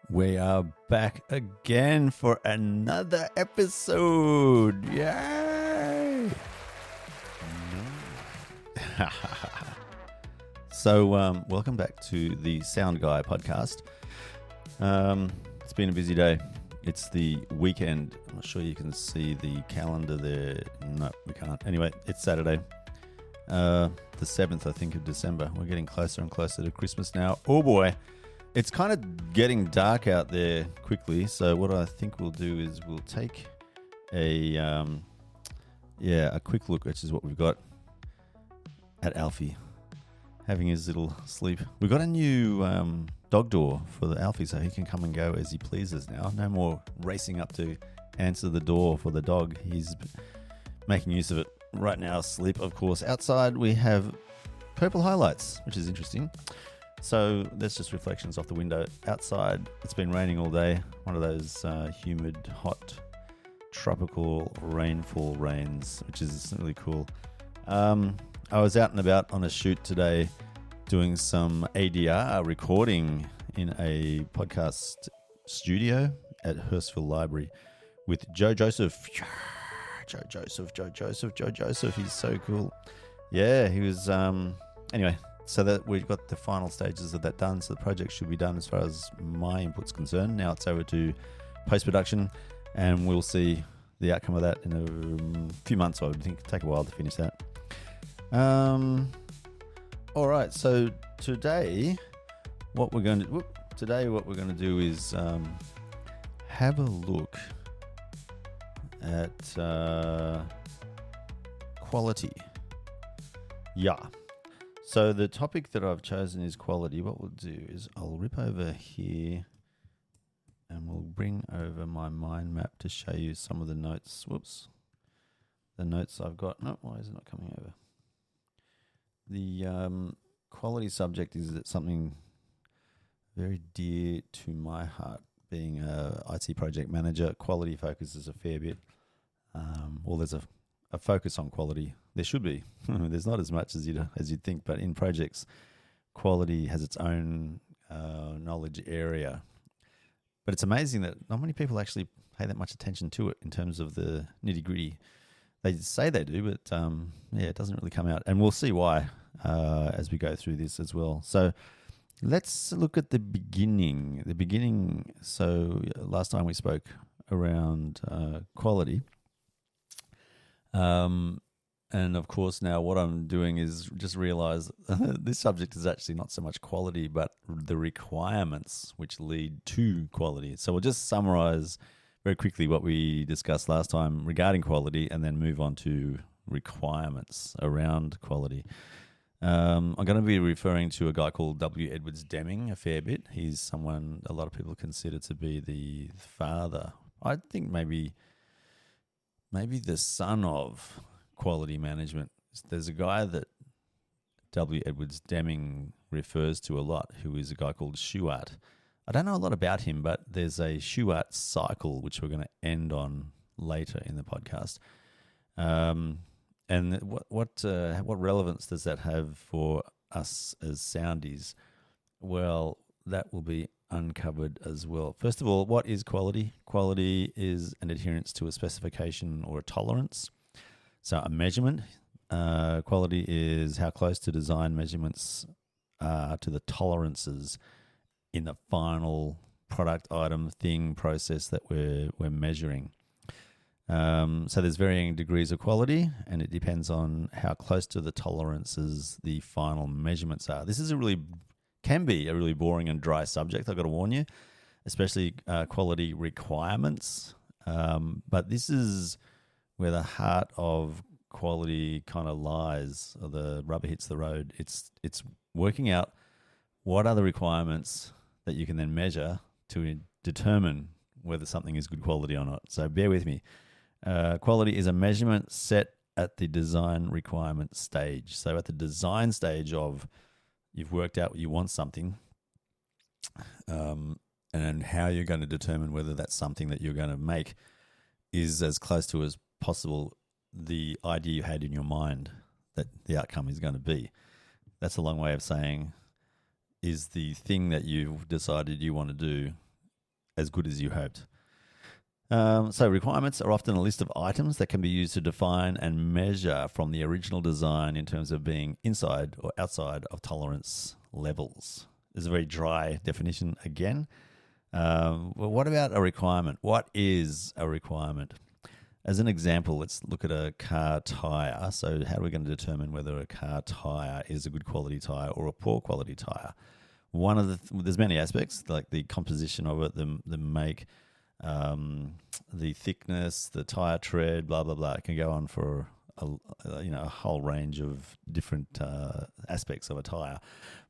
We are back again for another episode. Yay! So, welcome back to the Sound Guy podcast. It's been a busy day. It's the weekend. I'm not sure you can see the calendar there. No, we can't. Anyway, it's Saturday, the 7th, I think, of December. We're getting closer and closer to Christmas now. Oh boy. It's kind of getting dark out there quickly, so what I think we'll do is we'll take a quick look, which is what we've got at Alfie, having his little sleep. We've got a new dog door for the Alfie, so he can come and go as he pleases now. No more racing up to answer the door for the dog. He's making use of it right now. Sleep, of course. Outside we have purple highlights, which is interesting. So that's just reflections off the window. Outside, it's been raining all day. One of those humid, hot, tropical rainfall rains, which is really cool. I was out and about on a shoot today doing some ADR recording in a podcast studio at Hurstville Library with Joe Joseph. Joe Joseph. He's so cool. Yeah, he was... Anyway... So that we've got the final stages of that done. So the project should be done as far as my input's concerned. Now it's over to post-production, and we'll see the outcome of that in a few months. I would think it'd take a while to finish that. All right. So today, what we're going to do is have a look at quality. Yeah. So the topic that I've chosen is quality. What we'll do is I'll rip over here and we'll bring over my mind map to show you some of the notes. Whoops. The notes I've got. No, why is it not coming over? The quality subject is something very dear to my heart. Being a IT project manager, quality focuses a fair bit. There's a focus on quality. There should be. There's not as much as you'd think, but in projects, quality has its own knowledge area. But it's amazing that not many people actually pay that much attention to it in terms of the nitty-gritty. They say they do, but it doesn't really come out. And we'll see why as we go through this as well. So let's look at the beginning. So last time we spoke around quality. And of course now what I'm doing is just realize this subject is actually not so much quality, but the requirements which lead to quality. So we'll just summarize very quickly what we discussed last time regarding quality and then move on to requirements around quality. I'm going to be referring to a guy called W. Edwards Deming a fair bit. He's someone a lot of people consider to be the father. I think maybe the son of quality management. There's a guy that W. Edwards Deming refers to a lot, who is a guy called Shewhart. I don't know a lot about him, but there's a Shewhart cycle, which we're going to end on later in the podcast. And what relevance does that have for us as soundies? Well, that will be uncovered as well. First of all, what is quality? Quality is an adherence to a specification or a tolerance. So a measurement. Quality is how close to design measurements are to the tolerances in the final product, item, thing, process that we're measuring. So there's varying degrees of quality, and it depends on how close to the tolerances the final measurements are. This is can be a really boring and dry subject, I've got to warn you, especially quality requirements. But this is where the heart of quality kind of lies, or the rubber hits the road. It's working out what are the requirements that you can then measure to determine whether something is good quality or not. So bear with me. Quality is a measurement set at the design requirement stage. So at the design stage of you've worked out you want something, and how you're going to determine whether that's something that you're going to make is as close to as possible the idea you had in your mind that the outcome is going to be. That's a long way of saying, is the thing that you've decided you want to do as good as you hoped. So requirements are often a list of items that can be used to define and measure from the original design in terms of being inside or outside of tolerance levels. This is a very dry definition again. Well, what about a requirement? What is a requirement? As an example, let's look at a car tyre. So how are we going to determine whether a car tyre is a good quality tyre or a poor quality tyre? There's many aspects, like the composition of it, the make, the thickness, the tyre tread, blah, blah, blah. It can go on for a whole range of different aspects of a tyre.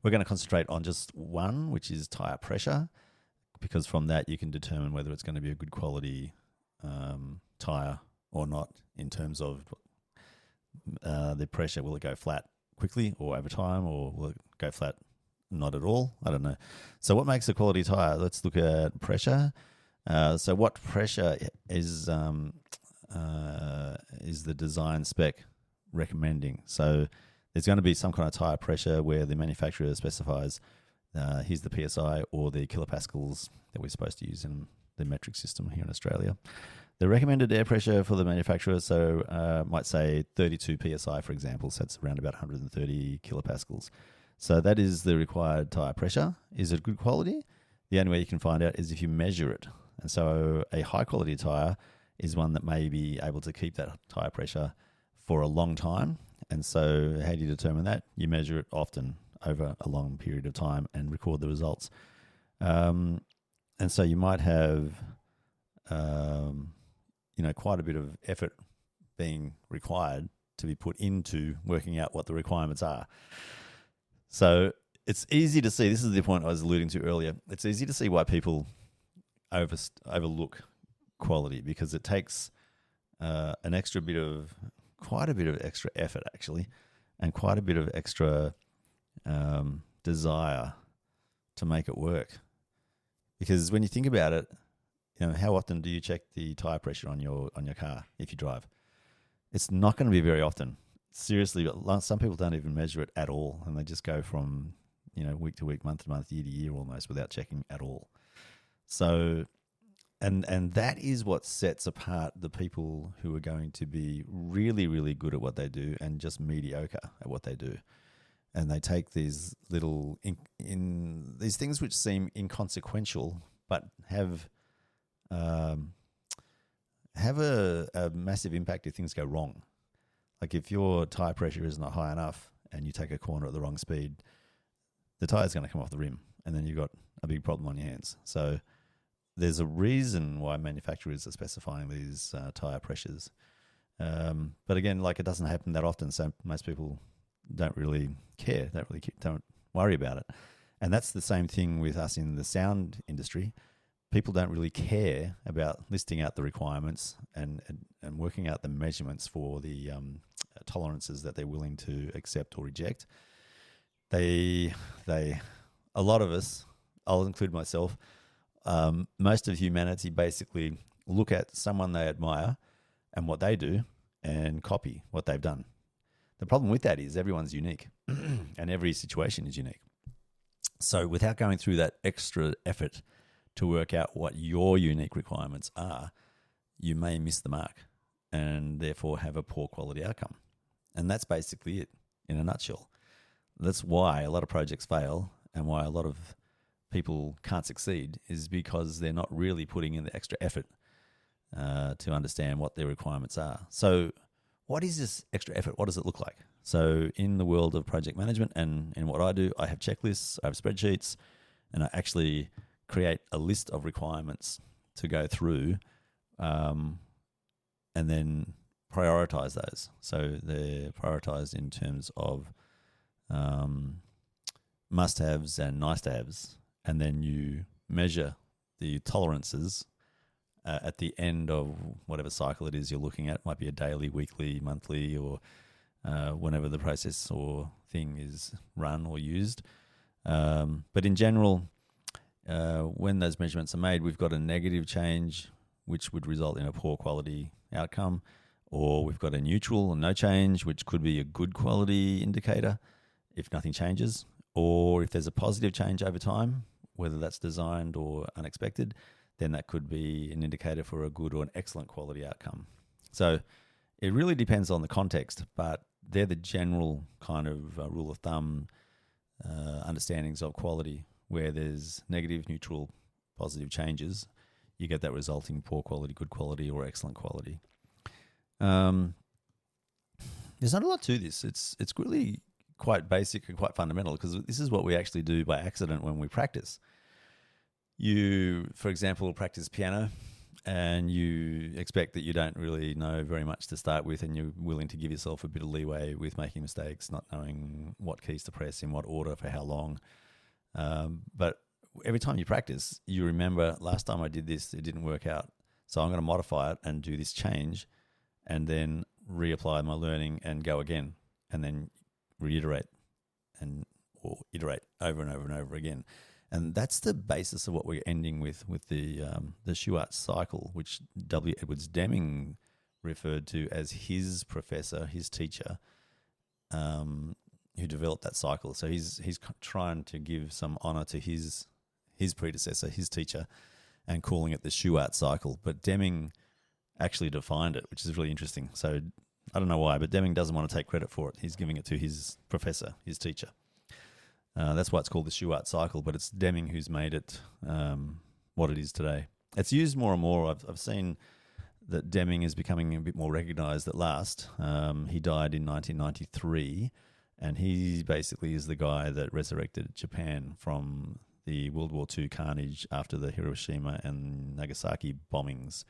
We're going to concentrate on just one, which is tyre pressure, because from that you can determine whether it's going to be a good quality tyre or not in terms of the pressure. Will it go flat quickly or over time, or will it go flat not at all? I don't know. So what makes a quality tyre? Let's look at pressure. So what pressure is the design spec recommending? So there's going to be some kind of tyre pressure where the manufacturer specifies here's the PSI or the kilopascals that we're supposed to use in the metric system here in Australia. The recommended air pressure for the manufacturer, so might say 32 PSI, for example, so that's around about 130 kilopascals. So that is the required tyre pressure. Is it good quality? The only way you can find out is if you measure it. And so a high quality tyre is one that may be able to keep that tyre pressure for a long time. And so how do you determine that? You measure it often over a long period of time and record the results. And so you might have, quite a bit of effort being required to be put into working out what the requirements are. So it's easy to see, this is the point I was alluding to earlier, it's easy to see why people overlook quality, because it takes quite a bit of extra effort actually, and quite a bit of extra desire to make it work. Because when you think about it, how often do you check the tire pressure on your car if you drive? It's not going to be very often. Seriously, some people don't even measure it at all, and they just go from week to week, month to month, year to year almost without checking at all. So, and that is what sets apart the people who are going to be really, really good at what they do and just mediocre at what they do. And they take these little these things which seem inconsequential, but have a massive impact if things go wrong. Like if your tire pressure is not high enough and you take a corner at the wrong speed, the tire's going to come off the rim, and then you've got a big problem on your hands. So there's a reason why manufacturers are specifying these tire pressures. But again, it doesn't happen that often, so most people don't really care, don't worry about it. And that's the same thing with us in the sound industry. People don't really care about listing out the requirements and working out the measurements for the tolerances that they're willing to accept or reject. A lot of us, I'll include myself, most of humanity basically look at someone they admire and what they do and copy what they've done. The problem with that is everyone's unique and every situation is unique. So without going through that extra effort to work out what your unique requirements are, you may miss the mark and therefore have a poor quality outcome. And that's basically it in a nutshell. That's why a lot of projects fail and why a lot of people can't succeed, is because they're not really putting in the extra effort to understand what their requirements are. So what is this extra effort? What does it look like? So in the world of project management and in what I do, I have checklists, I have spreadsheets, and I actually create a list of requirements to go through and then prioritize those. So they're prioritized in terms of must-haves and nice-to-haves, and then you measure the tolerances at the end of whatever cycle it is you're looking at. It might be a daily, weekly, monthly, or whenever the process or thing is run or used. But in general, when those measurements are made, we've got a negative change, which would result in a poor quality outcome, or we've got a neutral or no change, which could be a good quality indicator if nothing changes, or if there's a positive change over time, whether that's designed or unexpected, then that could be an indicator for a good or an excellent quality outcome. So it really depends on the context, but they're the general kind of rule of thumb understandings of quality. Where there's negative, neutral, positive changes, you get that resulting poor quality, good quality, or excellent quality. There's not a lot to this. It's really quite basic and quite fundamental, because this is what we actually do by accident when we practice. You, for example, practice piano, and you expect that you don't really know very much to start with, and you're willing to give yourself a bit of leeway with making mistakes, not knowing what keys to press, in what order, for how long. But every time you practice, you remember, last time I did this, it didn't work out. So I'm going to modify it and do this change, and then reapply my learning and go again, and then reiterate or iterate over and over and over again. And that's the basis of what we're ending with the Shewhart cycle, which W. Edwards Deming referred to as his professor, his teacher, who developed that cycle. So he's trying to give some honor to his predecessor, his teacher, and calling it the Shewhart cycle. But Deming actually defined it, which is really interesting. So I don't know why, but Deming doesn't want to take credit for it. He's giving it to his professor, his teacher. That's why it's called the Shewhart cycle, but it's Deming who's made it what it is today. It's used more and more. I've seen that Deming is becoming a bit more recognised at last. He died in 1993, and he basically is the guy that resurrected Japan from the World War II carnage after the Hiroshima and Nagasaki bombings,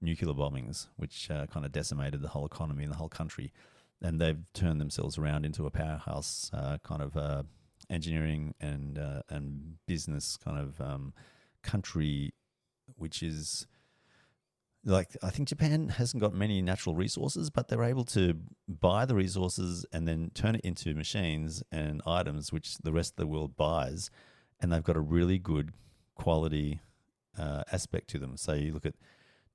nuclear bombings, which kind of decimated the whole economy and the whole country. And they've turned themselves around into a powerhouse kind of engineering and business kind of country, which is like, I think Japan hasn't got many natural resources, but they're able to buy the resources and then turn it into machines and items which the rest of the world buys, and they've got a really good quality aspect to them. So you look at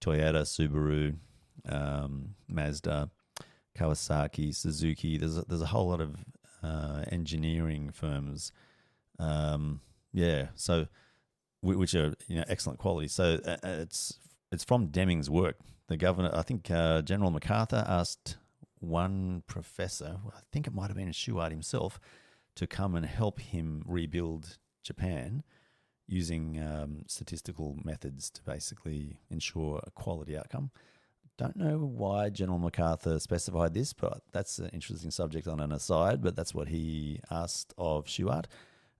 Toyota, Subaru, Mazda, Kawasaki, Suzuki. There's a whole lot of engineering firms, so which are excellent quality. So it's from Deming's work. The governor, I think, General MacArthur asked one professor, I think it might have been Shewhart himself, to come and help him rebuild Japan using statistical methods to basically ensure a quality outcome. Don't know why General MacArthur specified this, but that's an interesting subject on an aside, but that's what he asked of Shewhart.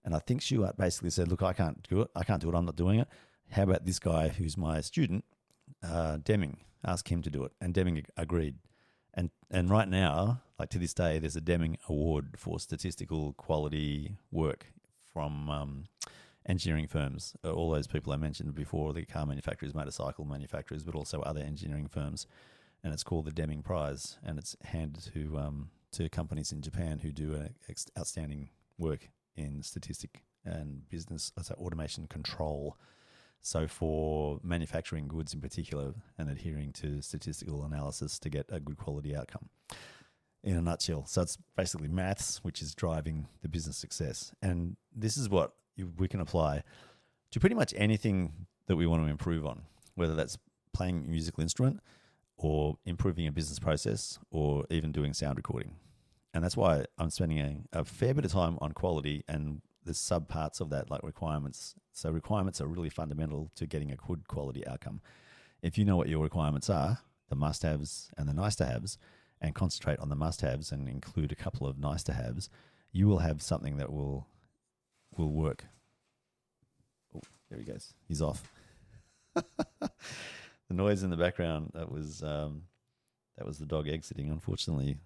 And I think Shewhart basically said, look, I can't do it. I'm not doing it. How about this guy who's my student, Deming? Ask him to do it. And Deming agreed. And right now, like to this day, there's a Deming Award for statistical quality work from engineering firms. All those people I mentioned before, the car manufacturers, motorcycle manufacturers, but also other engineering firms. And it's called the Deming Prize. And it's handed to companies in Japan who do outstanding work in statistic and business, automation control. So for manufacturing goods in particular, and adhering to statistical analysis to get a good quality outcome, in a nutshell. So it's basically maths, which is driving the business success. And this is what we can apply to pretty much anything that we want to improve on, whether that's playing a musical instrument or improving a business process or even doing sound recording. And that's why I'm spending a fair bit of time on quality and the sub parts of that, like requirements. So requirements are really fundamental to getting a good quality outcome. If you know what your requirements are, the must-haves and the nice-to-haves, and concentrate on the must-haves and include a couple of nice-to-haves, you will have something that will work. Oh, there he goes. He's off. The noise in the background, that was the dog exiting. Unfortunately,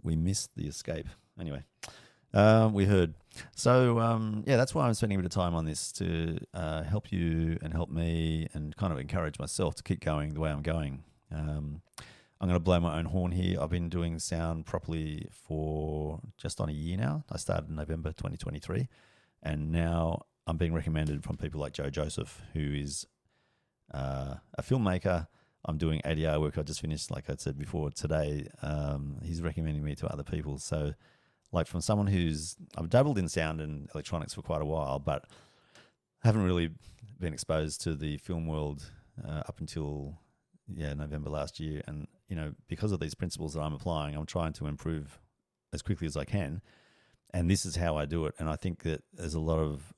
we missed the escape. Anyway. We heard. So, that's why I'm spending a bit of time on this, to help you and help me and kind of encourage myself to keep going the way I'm going. I'm going to blow my own horn here. I've been doing sound properly for just on a year now. I started in November 2023, and now I'm being recommended from people like Joe Joseph, who is a filmmaker. I'm doing ADR work. I just finished, like I said before, today. He's recommending me to other people. So, like from someone I've dabbled in sound and electronics for quite a while, but haven't really been exposed to the film world up until November last year, and because of these principles that I'm applying, I'm trying to improve as quickly as I can, and this is how I do it. And I think that there's a lot of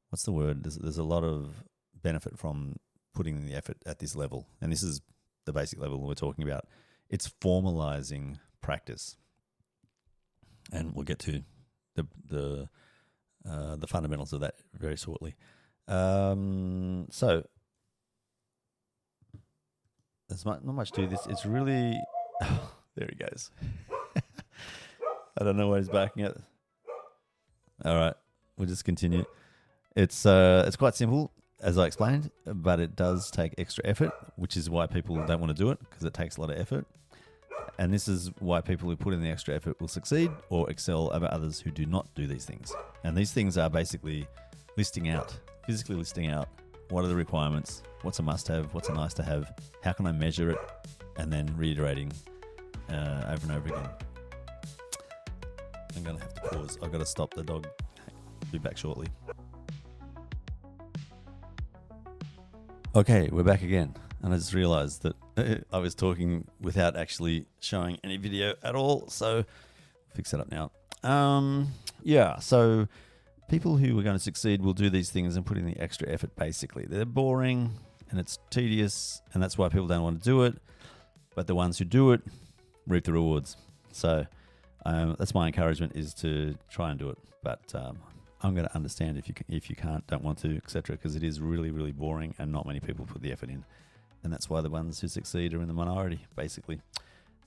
what's the word? There's a lot of benefit from putting in the effort at this level, and this is the basic level we're talking about. It's formalizing practice, and we'll get to the fundamentals of that very shortly. So there's not much to this. It's really there he goes. I don't know what he's backing at. All right, we'll just continue. It's quite simple, as I explained, but it does take extra effort, which is why people don't want to do it, because it takes a lot of effort. And this is why people who put in the extra effort will succeed or excel over others who do not do these things. And these things are basically physically listing out what are the requirements, what's a must-have, what's a nice-to-have, how can I measure it, and then reiterating over and over again. I'm going to have to pause. I've got to stop the dog. Be back shortly. Okay, we're back again. And I just realized that I was talking without actually showing any video at all. So fix that up now. So people who are going to succeed will do these things and put in the extra effort, basically. They're boring and it's tedious, and that's why people don't want to do it. But the ones who do it reap the rewards. So that's my encouragement, is to try and do it. But I'm going to understand if you can't, don't want to, etc., because it is really, really boring and not many people put the effort in. And that's why the ones who succeed are in the minority, basically.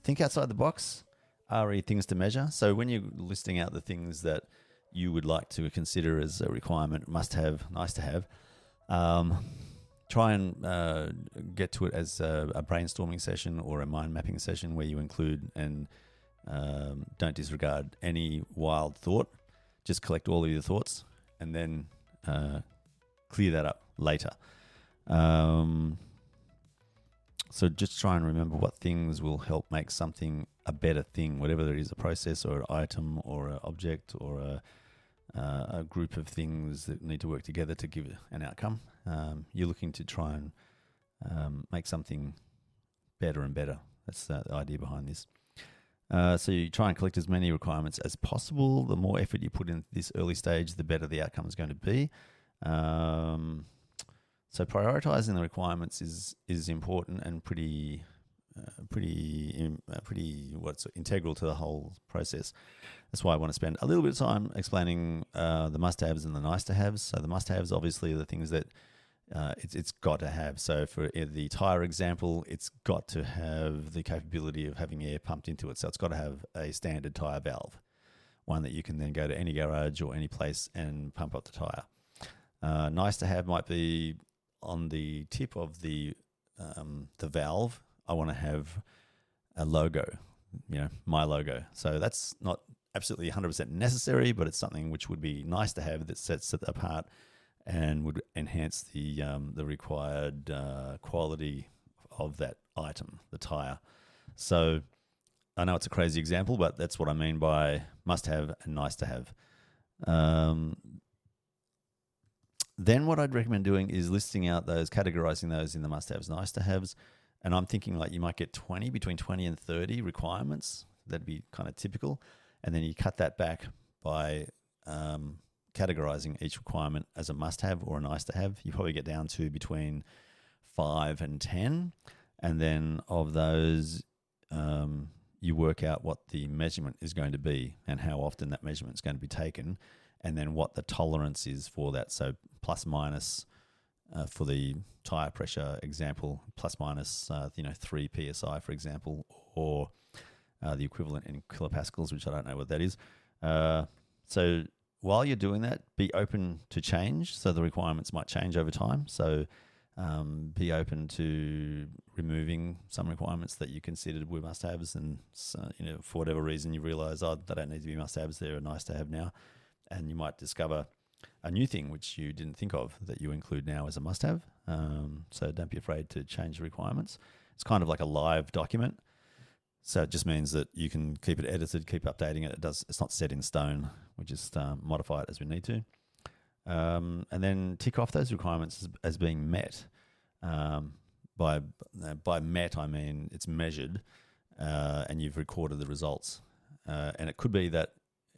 Think outside the box, RE things to measure. So when you're listing out the things that you would like to consider as a requirement, must have, nice to have, try and get to it as a brainstorming session or a mind mapping session where you include and don't disregard any wild thought. Just collect all of your thoughts and then clear that up later. So just try and remember what things will help make something a better thing, whatever it is, a process or an item or an object or a group of things that need to work together to give an outcome. You're looking to try and make something better and better. That's the idea behind this. So you try and collect as many requirements as possible. The more effort you put in this early stage, the better the outcome is going to be. So prioritizing the requirements is important and pretty integral to the whole process. That's why I want to spend a little bit of time explaining the must-haves and the nice-to-haves. So the must-haves, obviously, are the things that it's got to have. So for the tire example, it's got to have the capability of having air pumped into it. So it's got to have a standard tire valve, one that you can then go to any garage or any place and pump up the tire. Nice to have might be on the tip of the valve. I want to have a logo, my logo. So that's not absolutely 100% necessary, but it's something which would be nice to have that sets it apart and would enhance the required quality of that item, the tire. So I know it's a crazy example, but that's what I mean by must-have and nice-to-have. Then what I'd recommend doing is listing out those, categorizing those in the must-haves, nice-to-haves. And I'm thinking like you might get between 20 and 30 requirements. That'd be kind of typical. And then you cut that back by categorizing each requirement as a must-have or a nice-to-have. You probably get down to between 5 and 10. And then of those, you work out what the measurement is going to be and how often that measurement is going to be taken, and then what the tolerance is for that. So plus minus for the tire pressure example, plus minus 3 psi, for example, or the equivalent in kilopascals, which I don't know what that is. So while you're doing that, be open to change. So the requirements might change over time. So be open to removing some requirements that you considered were must-haves, and for whatever reason you realise, they don't need to be must-haves; they're nice to have now. And you might discover a new thing which you didn't think of that you include now as a must-have. So don't be afraid to change the requirements. It's kind of like a live document. So it just means that you can keep it edited, keep updating it. It's not set in stone. We just modify it as we need to. and then tick off those requirements as being met. By met, I mean it's measured, and you've recorded the results. And it could be that,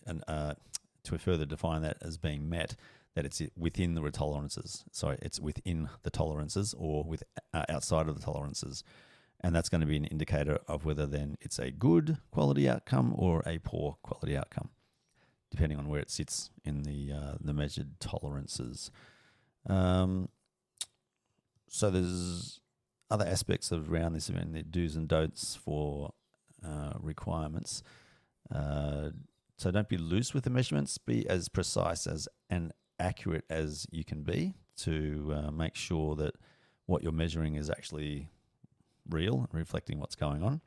to further define that as being met, that it's within the tolerances. Sorry, it's within the tolerances or outside of the tolerances. And that's going to be an indicator of whether then it's a good quality outcome or a poor quality outcome, depending on where it sits in the measured tolerances. So there's other aspects around this event, the do's and don'ts for requirements. So don't be loose with the measurements. Be as precise and accurate as you can be to make sure that what you're measuring is actually real and reflecting what's going on.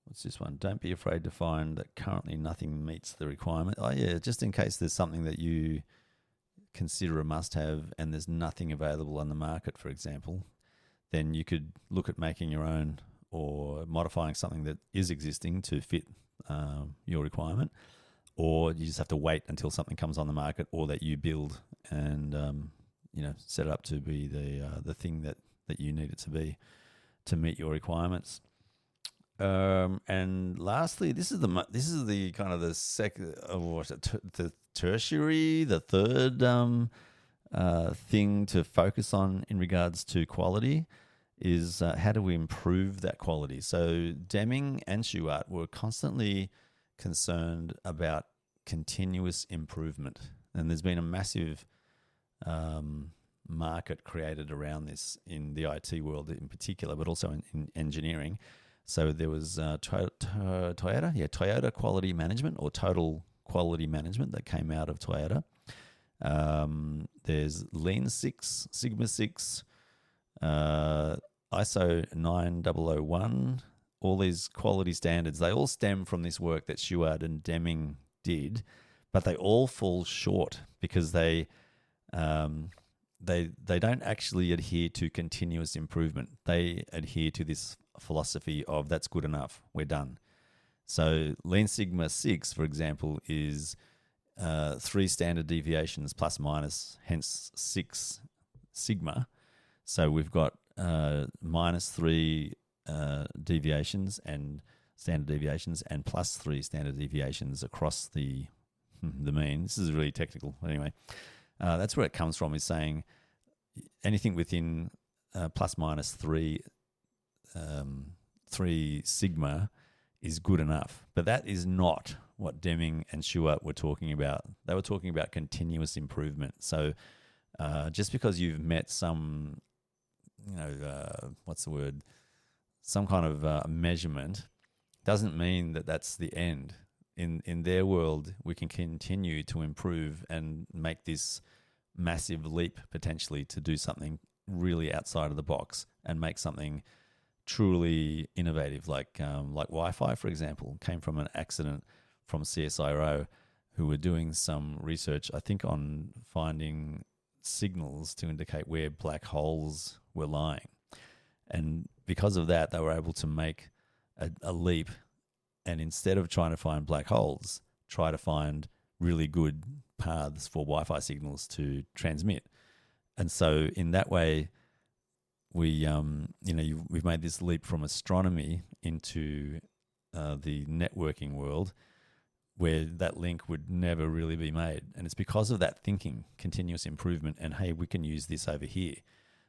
What's this one? Don't be afraid to find that currently nothing meets the requirement. Oh yeah, just in case there's something that you consider a must-have and there's nothing available on the market, for example, then you could look at making your own or modifying something that is existing to fit your requirement, or you just have to wait until something comes on the market or that you build and set it up to be the thing that you need it to be to meet your requirements. And lastly, this is the kind of the the tertiary, the third thing to focus on in regards to quality is how do we improve that quality. So Deming and Shewhart were constantly concerned about continuous improvement, and there's been a massive market created around this in the IT world in particular, but also in engineering. So there was Toyota Quality Management or Total Quality Management that came out of Toyota. There's Lean 6, Sigma 6, ISO 9001, all these quality standards. They all stem from this work that Shewhart and Deming did, but they all fall short because they don't actually adhere to continuous improvement. They adhere to this philosophy of that's good enough, we're done. So Lean Sigma 6, for example, is 3 standard deviations plus minus, hence 6 sigma. So we've got minus 3 deviations and standard deviations and plus 3 standard deviations across the mean. This is really technical. Anyway, that's where it comes from, is saying anything within plus minus 3 sigma is good enough. But that is not what Deming and Shewhart were talking about. They were talking about continuous improvement. So just because you've met some, some kind of measurement doesn't mean that that's the end. In their world, we can continue to improve and make this massive leap potentially to do something really outside of the box and make something truly innovative, like Wi-Fi, for example, came from an accident from CSIRO, who were doing some research, I think, on finding signals to indicate where black holes were lying. And because of that, they were able to make a leap, and instead of trying to find black holes, try to find really good paths for Wi-Fi signals to transmit. And so in that way, we've made this leap from astronomy into the networking world, where that link would never really be made. And it's because of that thinking, continuous improvement, and hey, we can use this over here.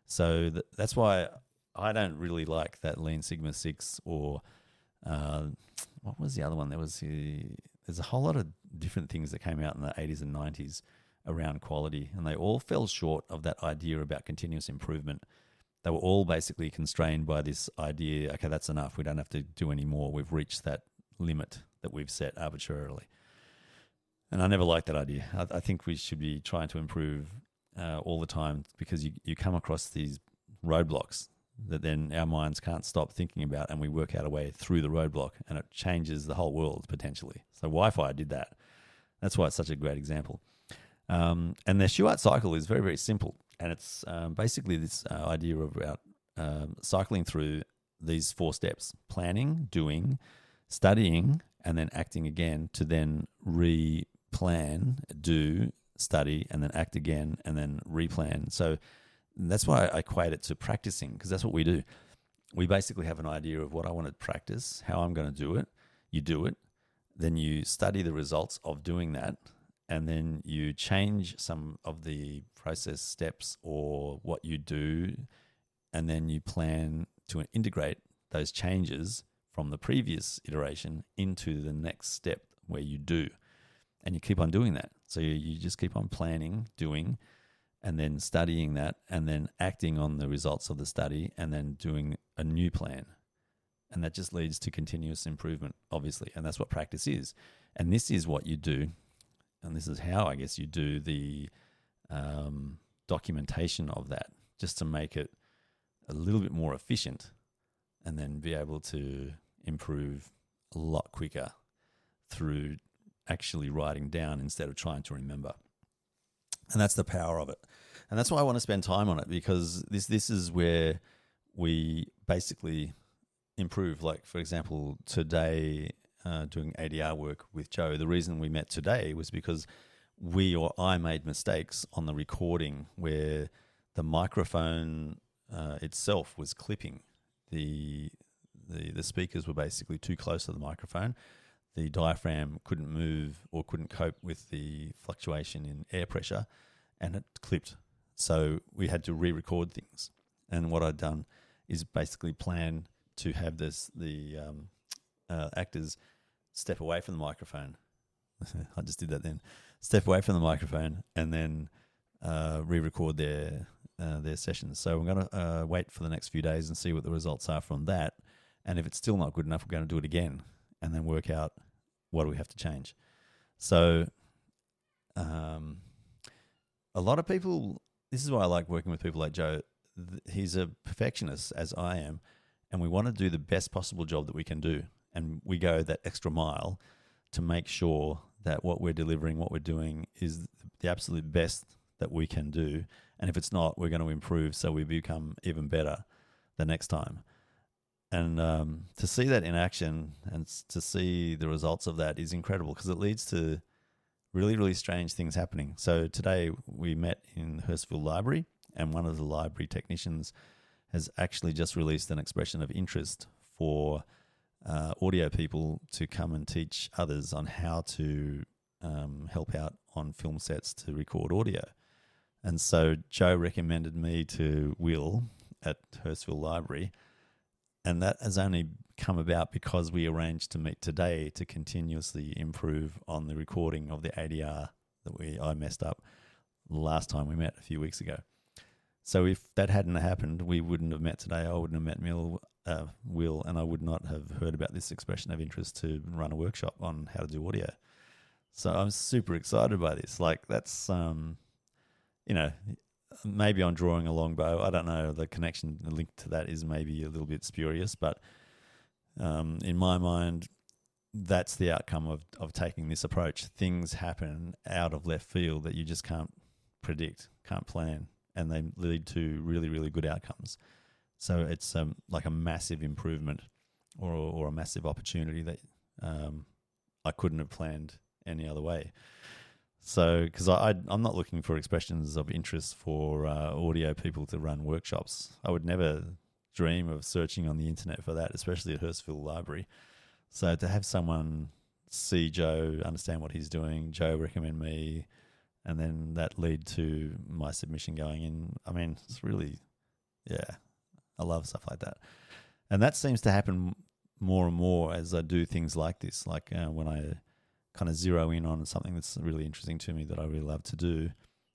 So that's why I don't really like that Lean Sigma 6 or what was the other one? There's a whole lot of different things that came out in the 80s and 90s around quality, and they all fell short of that idea about continuous improvement. They were all basically constrained by this idea, okay, that's enough. We don't have to do any more. We've reached that limit that we've set arbitrarily. And I never liked that idea. I think we should be trying to improve all the time, because you come across these roadblocks that then our minds can't stop thinking about, and we work out a way through the roadblock, and it changes the whole world potentially. So Wi-Fi did that. That's why it's such a great example. And the Shewhart cycle is very, very simple. And it's basically this idea about cycling through these 4 steps: planning, doing, studying, and then acting again to then plan, do, study, and then act again, and then replan. So that's why I equate it to practicing, because that's what we do. We basically have an idea of what I want to practice, how I'm going to do it. You do it. Then you study the results of doing that, and then you change some of the process steps or what you do, and then you plan to integrate those changes from the previous iteration into the next step where you do. And you keep on doing that. So you just keep on planning, doing, and then studying that, and then acting on the results of the study, and then doing a new plan. And that just leads to continuous improvement, obviously. And that's what practice is. And this is what you do. And this is how, I guess, you do the documentation of that, just to make it a little bit more efficient, and then be able to improve a lot quicker through actually writing down instead of trying to remember. And that's the power of it. And that's why I want to spend time on it, because this is where we basically improve. Like, for example, today, doing ADR work with Joe, the reason we met today was because I made mistakes on the recording where the microphone itself was clipping. The speakers were basically too close to the microphone. The diaphragm couldn't move or couldn't cope with the fluctuation in air pressure, and it clipped. So we had to re-record things. And what I'd done is basically plan to have the actors step away from the microphone. I just did that then. Step away from the microphone and then re-record their sessions. So I'm going to wait for the next few days and see what the results are from that. And if it's still not good enough, we're going to do it again and then work out what do we have to change. So a lot of people, this is why I like working with people like Joe. He's a perfectionist, as I am, and we want to do the best possible job that we can do. And we go that extra mile to make sure that what we're delivering, what we're doing is the absolute best that we can do. And if it's not, we're going to improve so we become even better the next time. And to see that in action and to see the results of that is incredible, because it leads to really, really strange things happening. So today we met in Hurstville Library, and one of the library technicians has actually just released an expression of interest for audio people to come and teach others on how to help out on film sets to record audio. And so Joe recommended me to Will at Hurstville Library, and that has only come about because we arranged to meet today to continuously improve on the recording of the ADR that I messed up last time we met a few weeks ago. So if that hadn't happened, we wouldn't have met today. I wouldn't have met Will, and I would not have heard about this expression of interest to run a workshop on how to do audio. So I'm super excited by this. Like, that's, maybe I'm drawing a long bow. I don't know. The connection, the link to that is maybe a little bit spurious, but in my mind, that's the outcome of taking this approach. Things happen out of left field that you just can't predict, can't plan, and they lead to really, really good outcomes. So it's like a massive improvement or a massive opportunity that I couldn't have planned any other way. So, because I'm not looking for expressions of interest for audio people to run workshops. I would never dream of searching on the internet for that, especially at Hurstville Library. So to have someone see Joe, understand what he's doing, Joe recommend me, and then that lead to my submission going in. I mean, it's really, I love stuff like that. And that seems to happen more and more as I do things like this, like when I kind of zero in on something that's really interesting to me that I really love to do,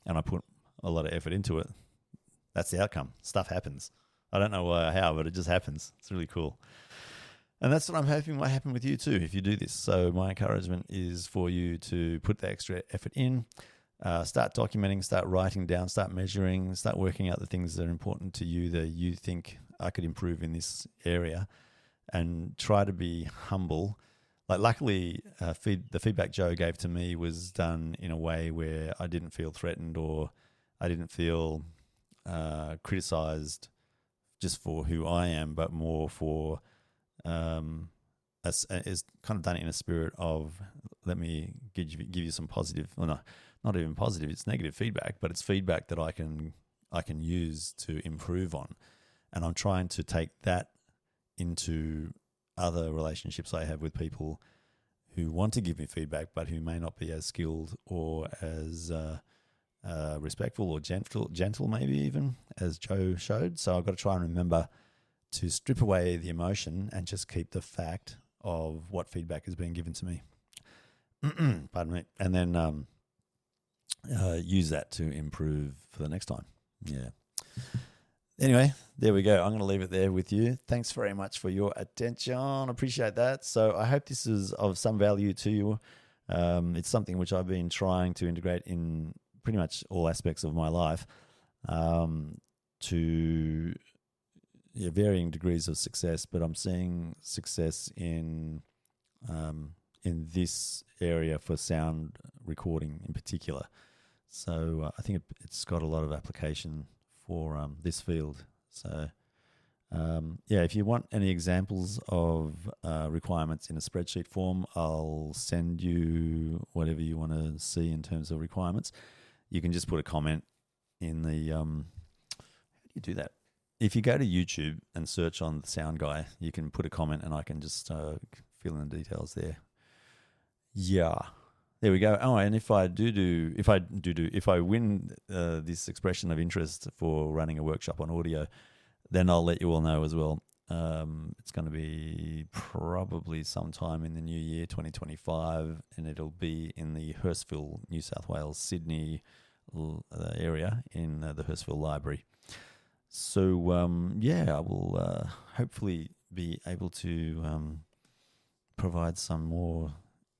and I put a lot of effort into it. That's the outcome. Stuff happens. I don't know how, but it just happens. It's really cool. And that's what I'm hoping might happen with you too if you do this. So my encouragement is for you to put the extra effort in, start documenting, start writing down, start measuring, start working out the things that are important to you that you think I could improve in this area, and try to be humble. Like, luckily, the feedback Joe gave to me was done in a way where I didn't feel threatened or I didn't feel criticized just for who I am, but more for is kind of done in a spirit of, let me give you some positive, well, no, not even positive, it's negative feedback, but it's feedback that I can use to improve on. And I'm trying to take that into other relationships I have with people who want to give me feedback, but who may not be as skilled or as respectful or gentle maybe even, as Joe showed. So I've got to try and remember to strip away the emotion and just keep the fact of what feedback is being given to me. Pardon me. And then use that to improve for the next time. Yeah. Anyway, there we go. I'm going to leave it there with you. Thanks very much for your attention. Appreciate that. So I hope this is of some value to you. It's something which I've been trying to integrate in pretty much all aspects of my life, to varying degrees of success. But I'm seeing success in this area for sound recording in particular. So I think it's got a lot of application for this field. So if you want any examples of requirements in a spreadsheet form, I'll send you whatever you want to see in terms of requirements. You can just put a comment in the how do you do that? If you go to YouTube and search on the Sound Guy, you can put a comment and I can just fill in the details there. Yeah. There we go. Oh, and if I win this expression of interest for running a workshop on audio, then I'll let you all know as well. It's going to be probably sometime in the new year, 2025, and it'll be in the Hurstville, New South Wales, Sydney area in the Hurstville Library. So, I will hopefully be able to provide some more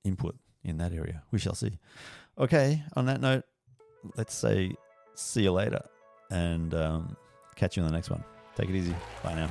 input in that area. We shall see. Okay, on that note, let's say see you later and catch you on the next one. Take it easy. Bye now.